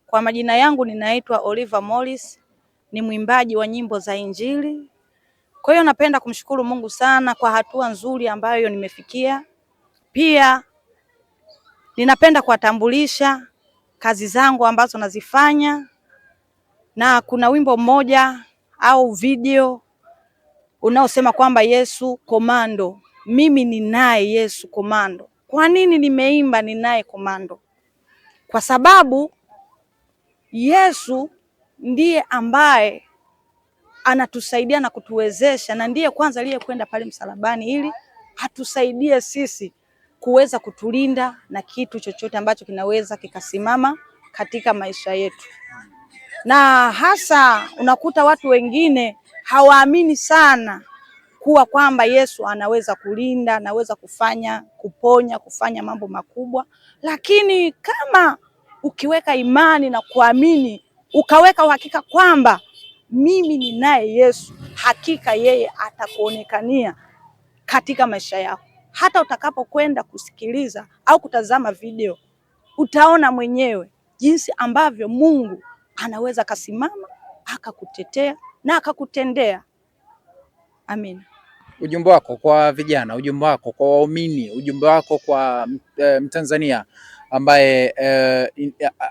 Kwa majina yangu ninaitwa Oliva Morris, ni mwimbaji wa nyimbo za Injili. Kwa hiyo napenda kumshukuru Mungu sana kwa hatua nzuri ambayo nimefikia. Pia ninapenda kuwatambulisha kazi zangu ambazo nazifanya, na kuna wimbo mmoja au video unaosema kwamba Yesu Komando. Mimi ninaye Yesu Komando. Kwa nini nimeimba ninaye komando? Kwa sababu Yesu ndiye ambaye anatusaidia na kutuwezesha, na ndiye kwanza aliyekwenda pale msalabani ili atusaidie sisi kuweza kutulinda na kitu chochote ambacho kinaweza kikasimama katika maisha yetu. Na hasa unakuta watu wengine hawaamini sana kuwa kwamba Yesu anaweza kulinda, anaweza kuponya, kufanya mambo makubwa. Lakini kama ukiweka imani na kuamini, ukaweka uhakika kwamba mimi ninaye Yesu, hakika yeye atakuonekania katika maisha yako. Hata utakapokwenda kusikiliza au kutazama video, utaona mwenyewe jinsi ambavyo Mungu anaweza kasimama, akakutetea na akakutendea. Amina. Ujumbe wako kwa vijana, ujumbe wako kwa waumini, ujumbe wako kwa Mtanzania ambaye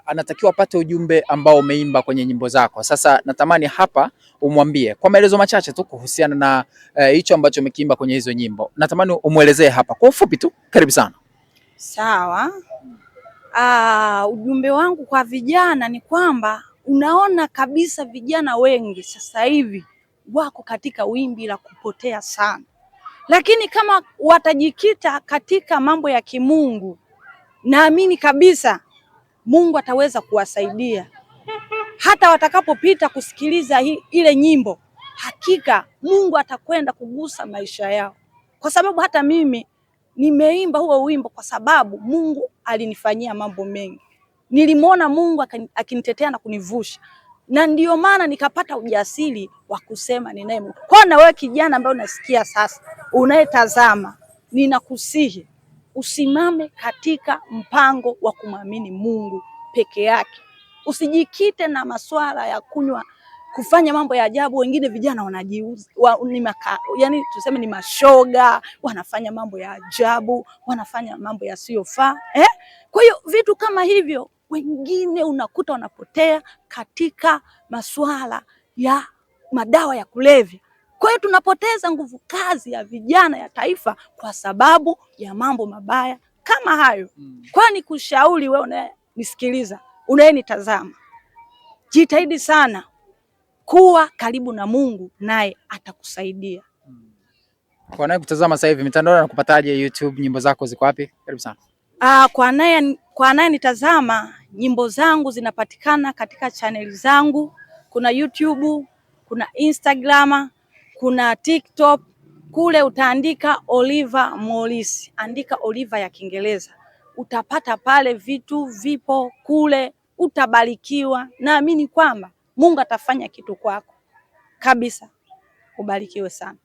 anatakiwa apate ujumbe ambao umeimba kwenye nyimbo zako. Sasa natamani hapa umwambie kwa maelezo machache tu kuhusiana na hicho ambacho umekiimba kwenye hizo nyimbo. Natamani umuelezee hapa kwa ufupi tu. Karibu sana. Sawa. Ujumbe wangu kwa vijana ni kwamba unaona kabisa vijana wengi sasa hivi wako katika wimbi la kupotea sana. Lakini kama watajikita katika mambo ya kimungu, naamini kabisa Mungu ataweza kuwasaidia. Hata watakapopita kusikiliza ile nyimbo, hakika Mungu atakwenda kugusa maisha yao. Kwa sababu hata mimi nimeimba huo wimbo kwa sababu Mungu alinifanyia mambo mengi. Nilimwona Mungu akinitetea na kunivusha. Na ndio maana nikapata ujasiri wa kusema ninaye Mungu. Kwa na wewe kijana ambaye unasikia sasa, unayetazama, ninakusihi usimame katika mpango wa kumwamini Mungu peke yake. Usijikite na masuala ya kufanya mambo ya ajabu. Wengine vijana wanajiuza, yani tuseme ni mashoga, wanafanya mambo ya ajabu, wanafanya mambo yasiyofaa. Kwa hiyo vitu kama hivyo wengine unakuta wanapotea katika masuala ya madawa ya kulevya. Kwa hiyo tunapoteza nguvu kazi ya vijana ya taifa kwa sababu ya mambo mabaya kama hayo. Kwani kushauri wewe unayenisikiliza, unayenitazama, jitahidi sana kuwa karibu na Mungu, naye atakusaidia. Kwa nani kutazama sasa hivi mitandao na kupataje YouTube, nyimbo zako ziko wapi? Karibu sana. Kwa naye nitazama, nyimbo zangu zinapatikana katika channel zangu. Kuna YouTube, kuna Instagram, kuna TikTok. Kule utaandika Oliva Morris, andika Oliva ya Kiingereza. Utapata pale, vitu vipo kule, utabarikiwa. Naamini kwamba Mungu atafanya kitu kwako kabisa. Ubarikiwe sana.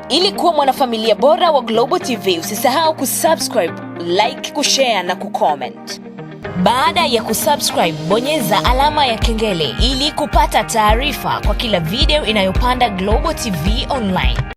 Ili kuwa mwanafamilia bora wa Global TV, usisahau kusubscribe, like, kushare na kucomment. Baada ya kusubscribe, bonyeza alama ya kengele ili kupata taarifa kwa kila video inayopanda Global TV Online.